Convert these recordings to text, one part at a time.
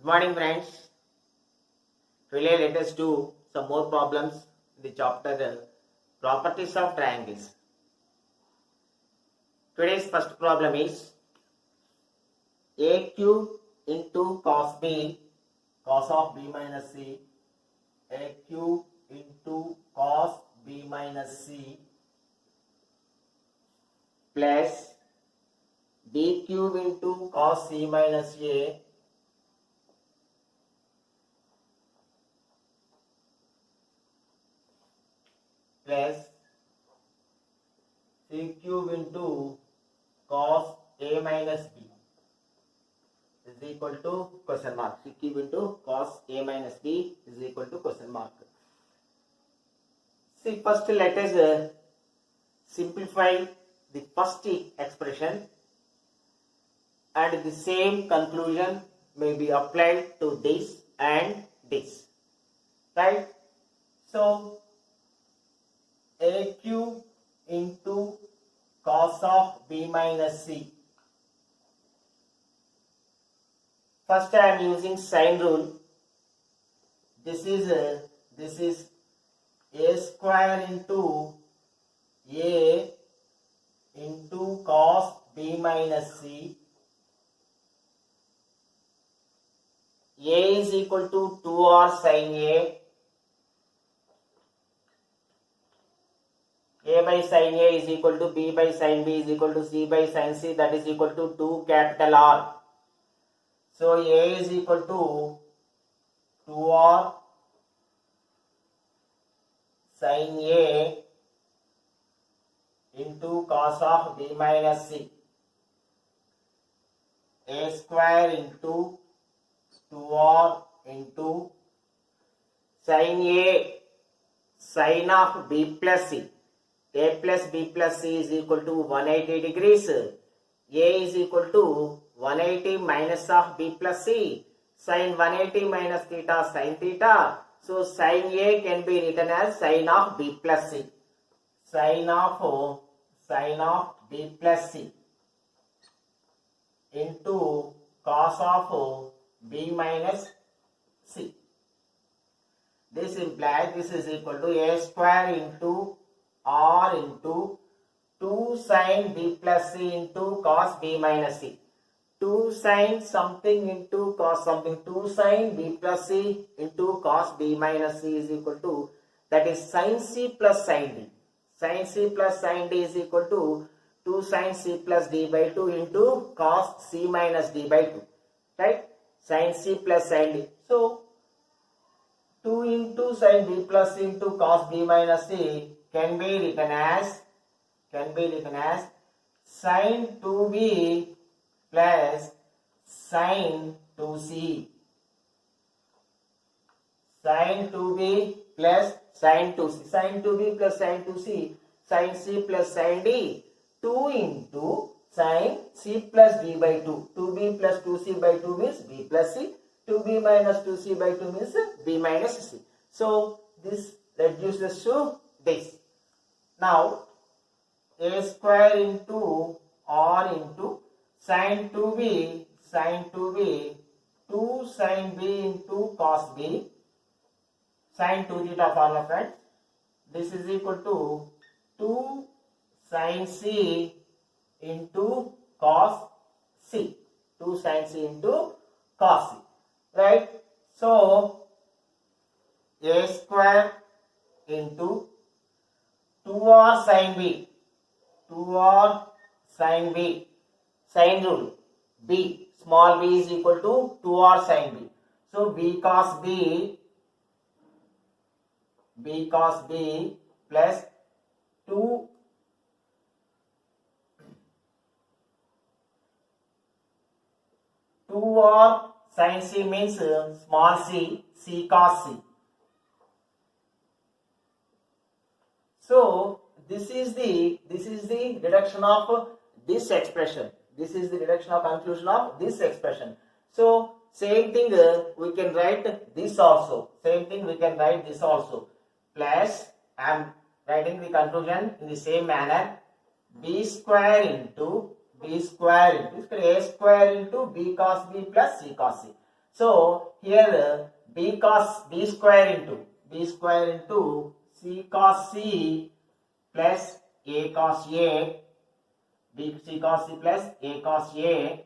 Good morning, friends. Today let us do some more problems in the chapter Properties of Triangles. Today's first problem is a cube into cos b, cos of b minus c, a cube into cos b minus c plus b cube into cos c minus a plus c cube into cos a minus b is equal to question mark. C cube into cos a minus b is equal to question mark. See, first let us simplify the first expression, and the same conclusion may be applied to this and this, right? So a cube into cos of b minus c. First I am using sine rule. This is a square into a into cos b minus c. A is equal to 2r sin a. A by sin a is equal to b by sin b is equal to c by sin c, that is equal to 2 capital R. So a is equal to 2r sin a into cos of b minus c. A square into 2r into sin a sin of b plus c. A plus b plus c is equal to 180 degrees. A is equal to 180 minus of b plus c. Sin 180 minus theta sin theta. So sin a can be written as sin of b plus c. Sin of b plus c into cos of b minus c. This implies this is equal to a square into r into 2 sin b plus c into cos b minus c. 2 sin something into cos something. 2 sin b plus c into cos b minus c is equal to, that is sin c plus sin d. Sin c plus sin d is equal to 2 sin c plus d by 2 into cos c minus d by 2. Right? Sin c plus sin d. So 2 into sin b plus c into cos b minus c can be written as sin 2b plus sin 2c. Sin 2b plus sin 2c. Sin 2b plus sin 2c. Sin c plus sin d. 2 into sin c plus d by 2. 2b plus 2c by 2 means b plus c. 2b minus 2c by 2 means b minus c. So this reduces to this. Now a square into r into sin 2b 2 sin b into cos b sin 2 theta formula, friends. This is equal to 2 sin c into cos c. 2 sin c into cos c. Right? So a square into 2r sin b. 2r sin b. Sin rule. B. Small b is equal to 2r sin b. So b cos b plus 2r sin c means small c, c cos c. So this is the reduction of this expression. This is the reduction of conclusion of this expression. So same thing we can write this also. Plus I am writing the conclusion in the same manner. B square into a square into b cos b plus c cos c. So here b square into c cos c plus a cos a, b c cos c plus a cos a,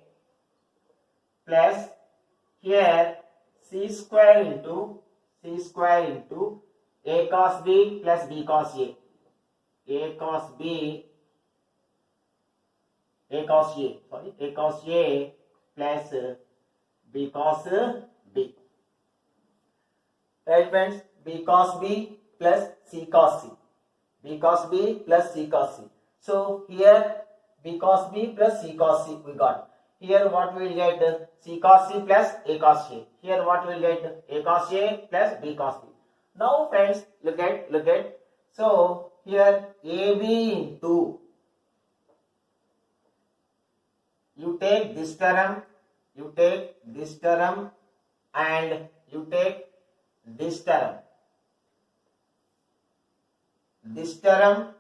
plus here c square into a cos b plus b cos a cos b, a cos a plus b cos b. Right friends, b cos b plus c cos c, b cos b plus c cos c. So here b cos b plus c cos c we got. Here what we will get? C cos c plus a cos a. Here what we will get? A cos a plus b cos b. Now friends, look at. So here ab into, you take this term and you take this term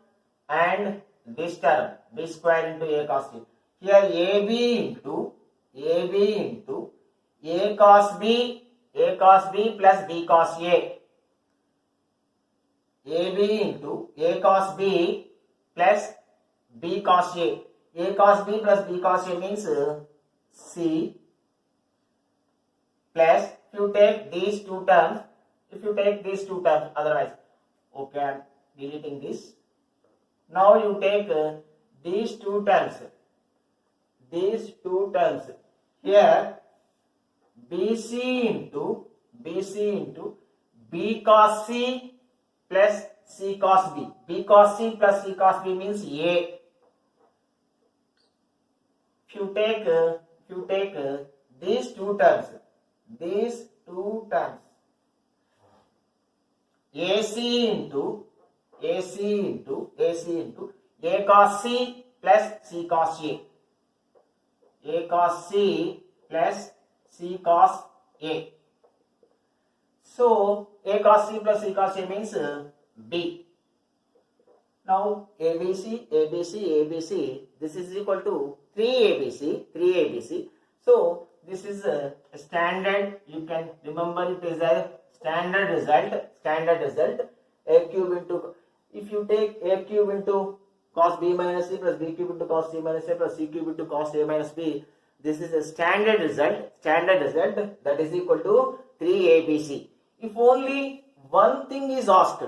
and this term, b square into a cos b. Here ab into a cos b plus b cos a. ab into a cos b plus b cos a. A cos b plus b cos a means c, plus if you take these two terms, otherwise, okay, I am deleting this. Now you take these two terms. Here bc into b cos c plus c cos b. B cos c plus c cos b means a. If you take these two terms, AC into a cos c plus c cos a. A cos c plus c cos a. So a cos c plus c cos a means b. Now ABC, this is equal to 3ABC. So this is a standard, you can remember it is a standard result. A cube into, if you take a cube into cos b minus c plus b cube into cos c minus a plus c cube into cos a minus b, this is a standard result, that is equal to 3ABC. If only one thing is asked,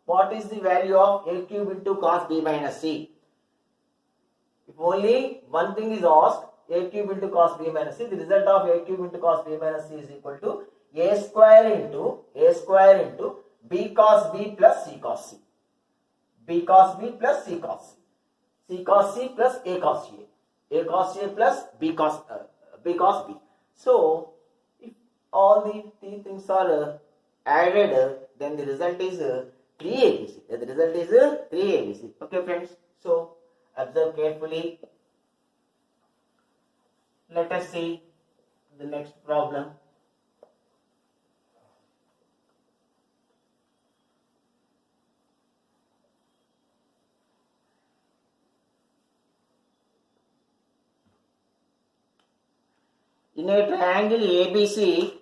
what is the value of a cube into cos b minus c? If only one thing is asked, a cube into cos b minus c, the result of a cube into cos b minus c is equal to a square into b cos b plus c cos c. B cos b plus c cos c. C cos c plus a cos a. A cos a plus b cos b. So if all the three things are added, then the result is 3ABC. Okay friends, so observe carefully. Let us see the next problem. In a triangle ABC,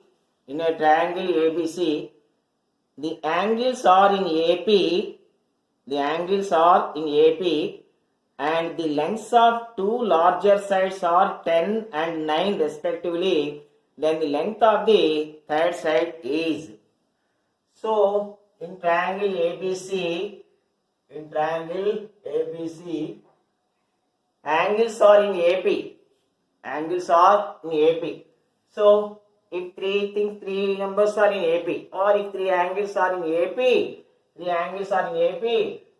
the angles are in AP, and the lengths of two larger sides are 10 and 9 respectively, then the length of the third side is. So in triangle ABC, angles are in AP. So if three numbers are in AP, or if three angles are in AP,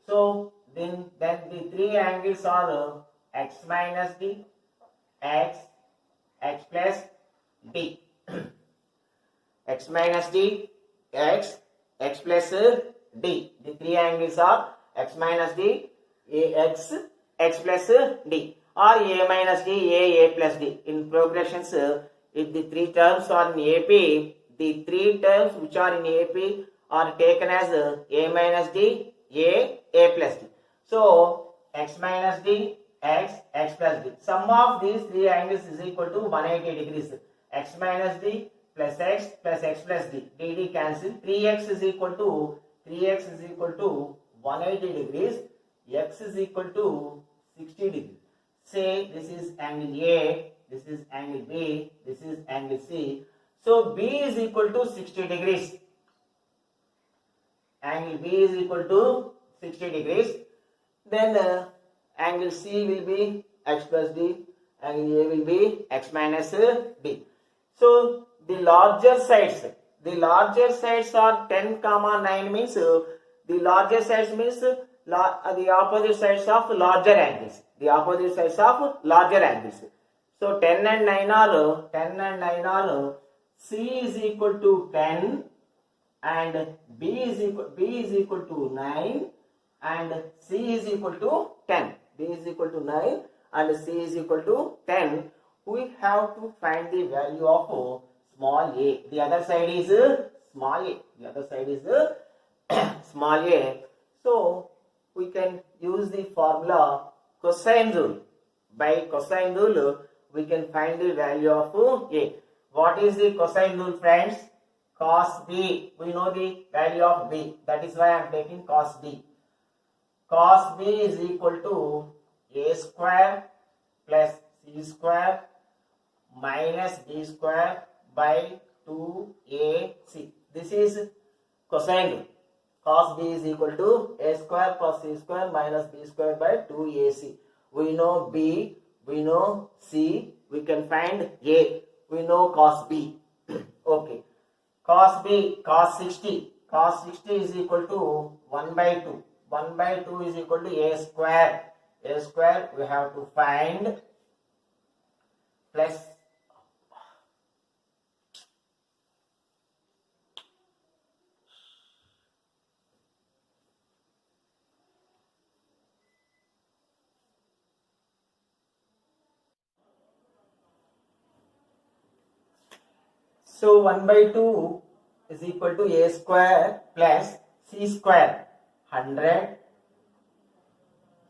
so then the three angles are x minus d, x plus d. X minus d, x plus d. The three angles are x minus d, x plus d, or a minus d, a plus d. In progressions, if the three terms are in AP, the three terms which are in AP are taken as a minus d, a plus d. So x minus d, x plus d. Sum of these three angles is equal to 180 degrees. X minus d plus x plus d. d cancel. 3x is equal to 180 degrees. X is equal to 60 degrees. Say this is angle A, this is angle B, this is angle C. So B is equal to 60 degrees. Angle B is equal to 60 degrees. Then angle C will be x plus d. Angle A will be x minus d. So the larger sides are 10, 9 means the larger sides means the opposite sides of larger angles. The opposite sides of larger angles. So 10 and 9 are C is equal to 10 and B is equal to 9 and C is equal to 10. B is equal to 9 and C is equal to 10. We have to find the value of small a. The other side is small a. The other side is small a. So we can use the formula cosine rule. By cosine rule, we can find the value of a. What is the cosine rule, friends? Cos b. We know the value of b. That is why I am taking cos b. Cos b is equal to a square plus c square minus b square by 2ac. This is cosine rule. Cos b is equal to a square plus c square minus b square by 2ac. We know b, we know c, we can find a, we know cos b. Okay. Cos b, cos 60. Cos 60 is equal to 1 by 2. 1 by 2 is equal to a square. A square we have to find plus so 1 by 2 is equal to a square plus c square 100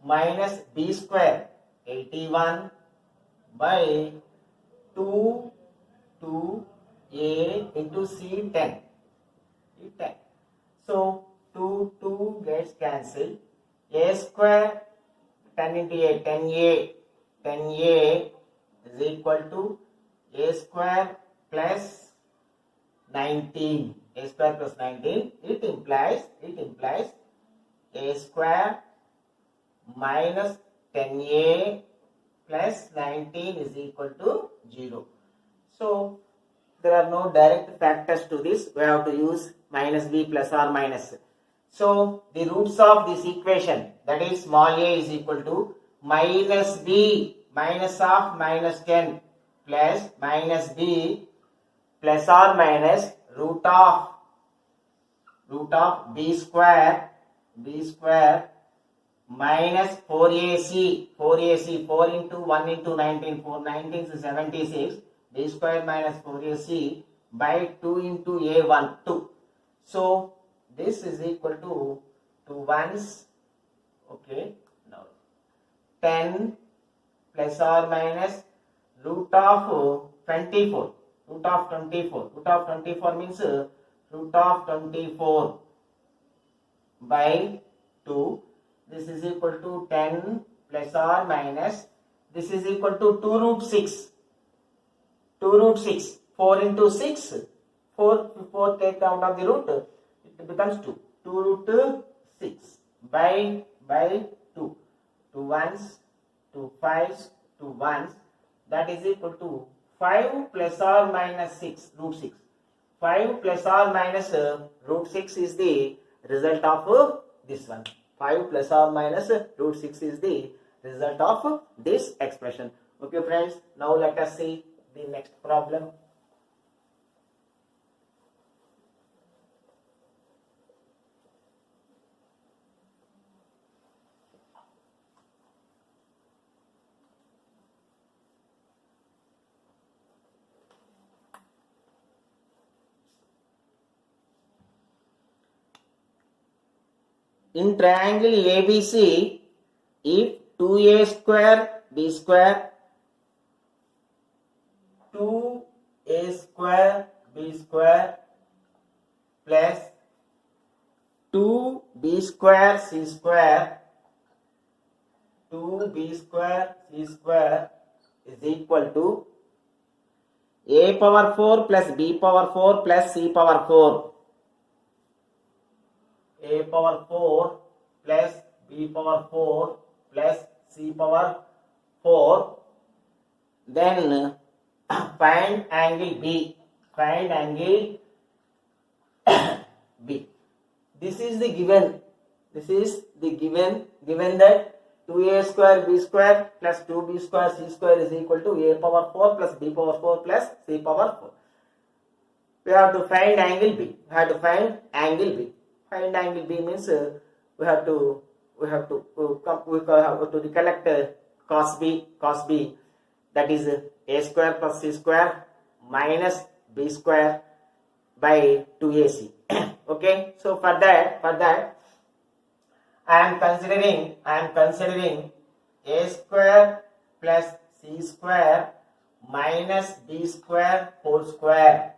minus b square 81 by 2 a into c 10. 10. So 2 gets cancelled. A square 10 into a 10a. 10a is equal to a square plus 19. A square plus 19. It implies a square minus 10a plus 19 is equal to 0. So there are no direct factors to this. We have to use minus b plus or minus. So the roots of this equation, that is small a is equal to minus b minus of minus 10 plus minus b plus or minus root of b square minus 4ac 4 into 1 into 19, 4 19 is 76, b square minus 4ac by 2 into a1 2. So this is equal to 2 ones, okay, now 10 plus or minus root of 24. Root of 24 means root of 24 by 2. This is equal to 10 plus or minus. This is equal to 2 root 6. 2 root 6. 4 into 6. 4 take out of the root. It becomes 2. 2 root 6 by 2. 2 ones, 2 fives, 2 ones. That is equal to 5 plus or minus 6 root 6. 5 plus or minus root 6 is the result of this one. 5 plus or minus root 6 is the result of this expression. Okay friends, now let us see the next problem. In triangle ABC, if 2a square b square, 2a square b square plus 2b square c square 2b square c square is equal to a power 4 plus b power 4 plus c power 4. A power 4 plus b power 4 plus c power 4. Then find angle B. Find angle B. This is the given. This is the given. Given that 2a square b square plus 2b square c square is equal to a power 4 plus b power 4 plus c power 4. We have to find angle B. We have to find angle B. Find angle B means we have to recollect cos B, that is a square plus c square minus b square by 2ac. Okay, so for that I am considering a square plus c square minus b square whole square.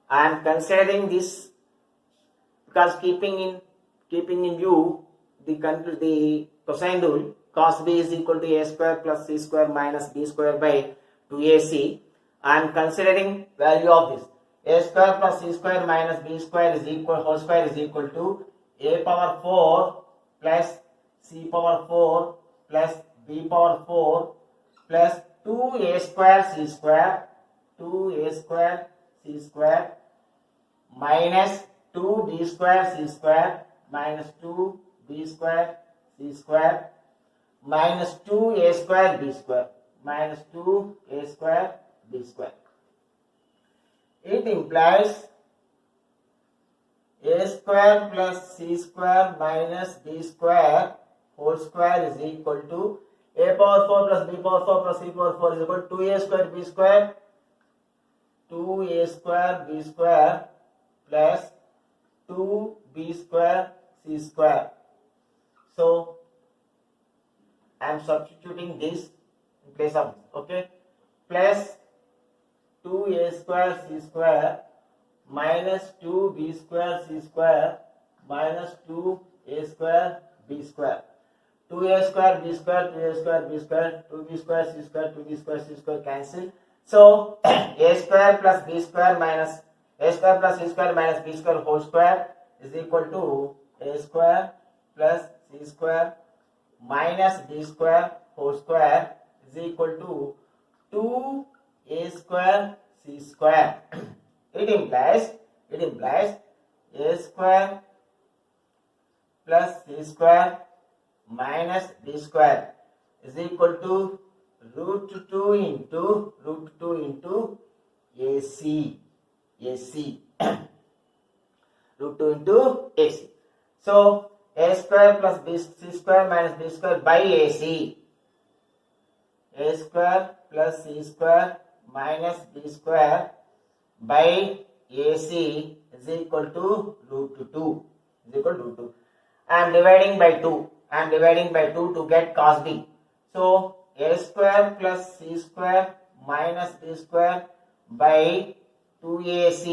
I am considering this because keeping in view the cosine rule, cos b is equal to a square plus c square minus b square by 2ac. I am considering value of this. A square plus c square minus b square is equal whole square is equal to a power 4 plus c power 4 plus b power 4 plus 2a square c square minus 2b square c square minus 2b square c square minus 2a square b square minus 2a square b square. It implies a square plus c square minus b square whole square is equal to a power 4 plus b power 4 plus c power 4 is equal to 2a square b square 2a square b square plus 2b square c square. So I am substituting this in place of this. Okay, plus 2a square c square minus 2b square c square minus 2a square b square. 2a square b square 2a square b square 2b square c square 2b square c square cancel. So a square plus b square minus a square plus c square minus b square whole square is equal to a square plus c square minus b square whole square is equal to 2a square c square. It implies a square plus c square minus b square is equal to root 2 into AC. Root 2 into AC. So a square plus c square minus b square by AC. A square plus c square minus b square by AC is equal to root 2. I am dividing by 2. To get cos b. So a square plus c square minus b square by 2ac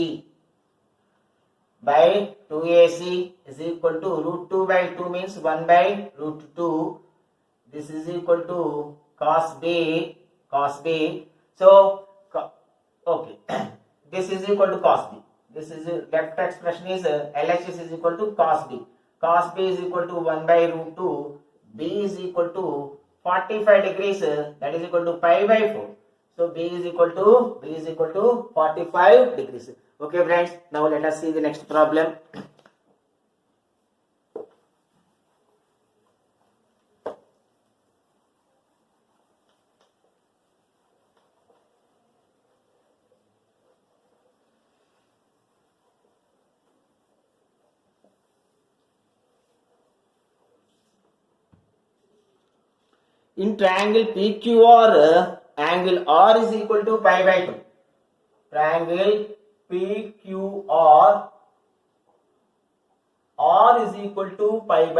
is equal to root 2 by 2 means 1 by root 2. This is equal to cos b. So okay, this is equal to cos b. This is left expression is LHS is equal to cos b. Cos b is equal to 1 by root 2. B is equal to 45 degrees, that is equal to pi by 4. So B is equal to 45 degrees. Okay friends, now let us see the next problem. In triangle PQR, angle R is equal to pi by 2. Triangle PQR, R is equal to pi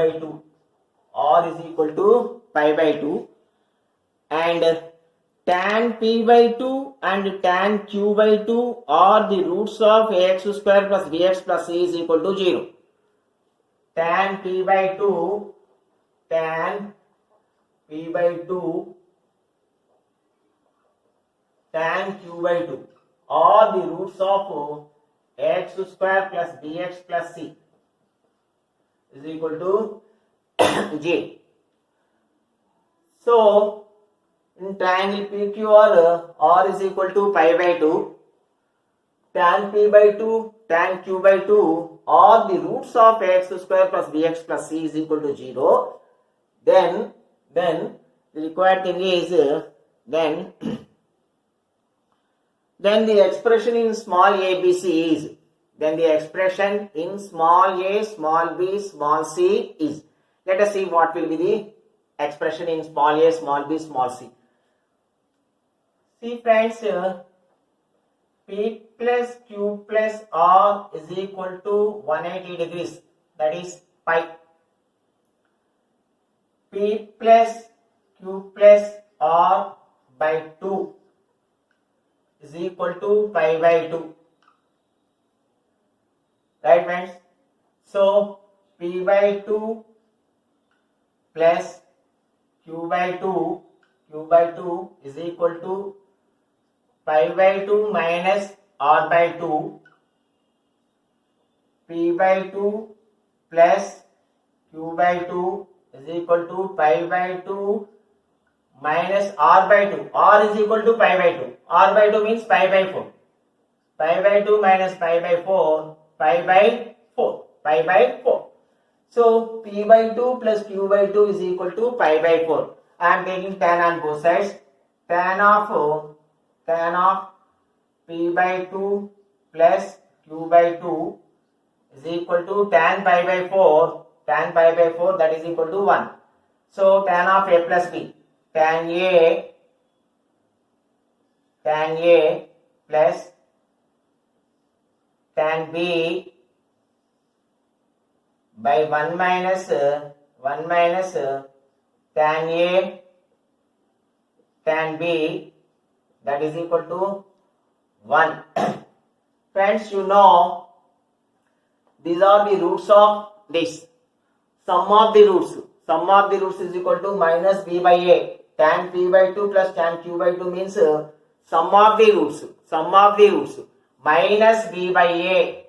by 2. And tan p by 2 and tan q by 2 are the roots of ax square plus bx plus c is equal to 0. Tan p by 2, tan p by 2, tan q by 2 are the roots of ax square plus bx plus c is equal to j. So, in triangle PQR, r is equal to pi by 2, tan p by 2, tan q by 2 are the roots of ax square plus bx plus c is equal to 0. Then the required thing is, then the expression in small a, b, c is, then the expression in small a, small b, small c is. Let us see what will be the expression in small a, small b, small c. See friends, p plus q plus r is equal to 180 degrees, that is pi. P plus q plus r by 2 is equal to pi by 2. Right friends? So, p by 2 plus q by 2 is equal to pi by 2 minus r by 2. P by 2 plus q by 2 is equal to pi by 2 minus r by 2. R is equal to pi by 2. R by 2 means pi by 4. Pi by 2 minus pi by 4. Pi by 4. Pi by 4. So, p by 2 plus q by 2 is equal to pi by 4. I am taking tan on both sides. Tan of p by 2 plus q by 2 is equal to tan pi by 4. Tan pi by 4, that is equal to 1. So, tan of a plus b. Tan a plus tan b by 1 minus tan a tan b, that is equal to 1. Friends, you know, these are the roots of this. Sum of the roots is equal to minus b by a. Tan p by 2 plus tan q by 2 means sum of the roots minus b by a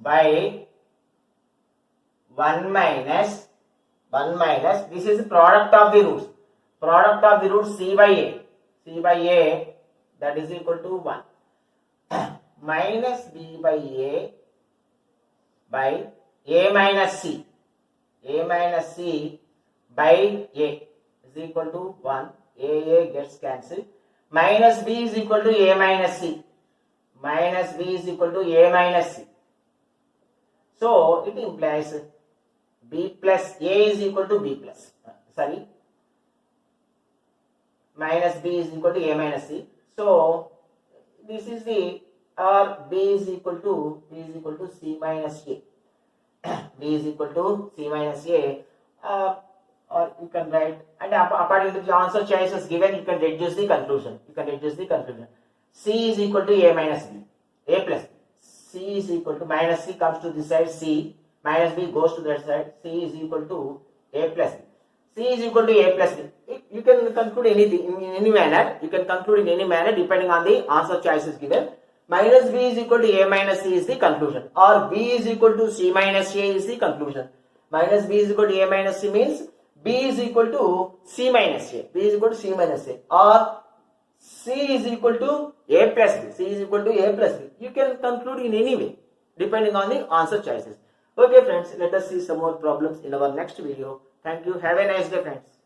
by 1 minus this is product of the roots c by a, that is equal to 1 minus b by a by a minus c by a is equal to 1. A gets cancelled. Minus b is equal to a minus c. So, it implies b plus a is equal to b plus. Minus b is equal to a minus c. So, this is the, or b is equal to c minus a. B is equal to c minus a, or you can write, and according to the answer choices given, you can reduce the conclusion. C is equal to a minus b, a plus b. C is equal to, minus c comes to this side, c minus b goes to that side. C is equal to a plus b. C is equal to a plus b. You can conclude anything in any manner. Depending on the answer choices given. Minus b is equal to a minus c is the conclusion, or b is equal to c minus a is the conclusion. Minus b is equal to a minus c means b is equal to c minus a. Or c is equal to a plus b. You can conclude in any way depending on the answer choices. Okay friends, let us see some more problems in our next video. Thank you. Have a nice day friends.